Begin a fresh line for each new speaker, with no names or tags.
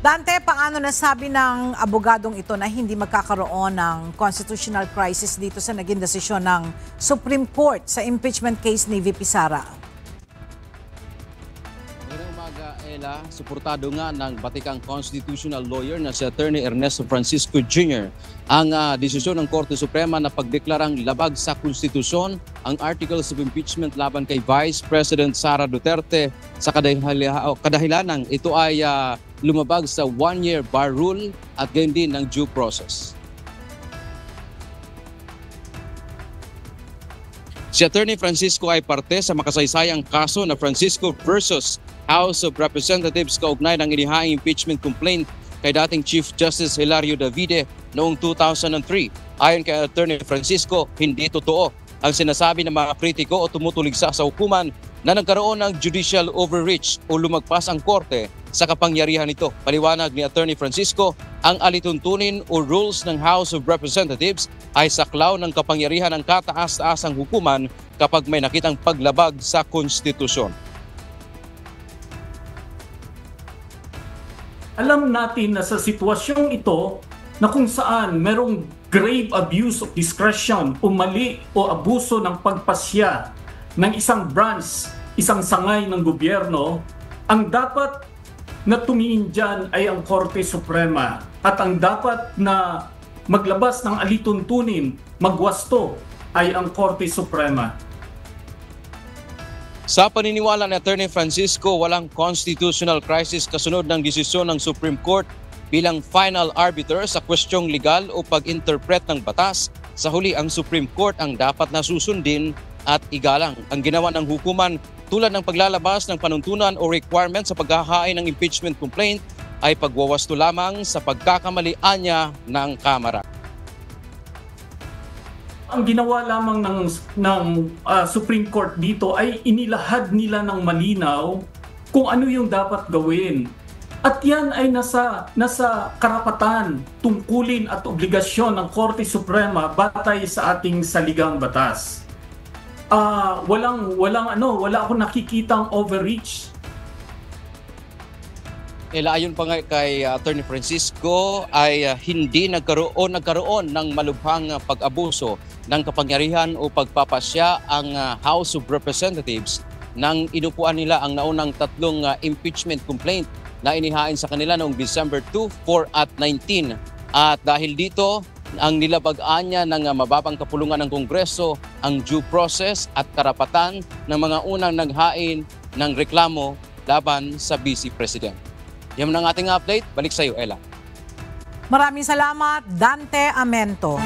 Dante, paano nasabi ng abogadong ito na hindi magkakaroon ng constitutional crisis dito sa naging desisyon ng Supreme Court sa impeachment case ni VP Sara?
Magandang umaga, Ella. Suportado nga ng batikang constitutional lawyer na si Attorney Ernesto Francisco Jr. ang desisyon ng Korte Suprema na pagdeklarang labag sa konstitusyon ang articles of impeachment laban kay Vice President Sara Duterte sa kadahilanang ito ay lumabag sa one-year bar rule at gayon din ng due process. Si Attorney Francisco ay parte sa makasaysayang kaso na Francisco versus House of Representatives kaugnay ng inihaing impeachment complaint kay dating Chief Justice Hilario Davide noong 2003. Ayon kay Attorney Francisco, hindi totoo ang sinasabi ng mga kritiko o tumutuligsa sa hukuman na nagkaroon ng judicial overreach o lumagpas ang korte sa kapangyarihan nito. Paliwanag ni Attorney Francisco, ang alituntunin o rules ng House of Representatives ay saklaw ng kapangyarihan ng kataas-taasang hukuman kapag may nakitang paglabag sa konstitusyon.
Alam natin na sa sitwasyong ito na kung saan merong grave abuse of discretion o mali o abuso ng pagpasya ng isang branch, isang sangay ng gobyerno, ang dapat na tumingin dyan ay ang Korte Suprema at ang dapat na maglabas ng alituntunin, magwasto ay ang Korte Suprema.
Sa paniniwala ni Attorney Francisco, walang constitutional crisis kasunod ng desisyon ng Supreme Court bilang final arbiter sa kwestyong legal o pag-interpret ng batas. Sa huli, ang Supreme Court ang dapat na susundin at igalang. Ang ginawa ng hukuman tulad ng paglalabas ng panuntunan o requirement sa paghahain ng impeachment complaint ay pagwawasto lamang sa pagkakamalian ng Kamara.
Ang ginawa lamang ng Supreme Court dito ay inilahad nila ng malinaw kung ano yung dapat gawin. At yan ay nasa karapatan, tungkulin at obligasyon ng Korte Suprema batay sa ating saligang batas. Wala akong nakikitang overreach.
Ayon pa nga kay Attorney Francisco ay hindi nagkaroon ng malubhang pag-abuso ng kapangyarihan o pagpapasya ang House of Representatives nang inupuan nila ang naunang tatlong impeachment complaint na inihain sa kanila noong December 2, 4 at 19. At dahil dito, ang nilabagaan niya ng mababang kapulungan ng Kongreso ang due process at karapatan ng mga unang naghain ng reklamo laban sa Vice President. Yan ang ating update. Balik sa iyo, Ella.
Maraming salamat, Dante Amento.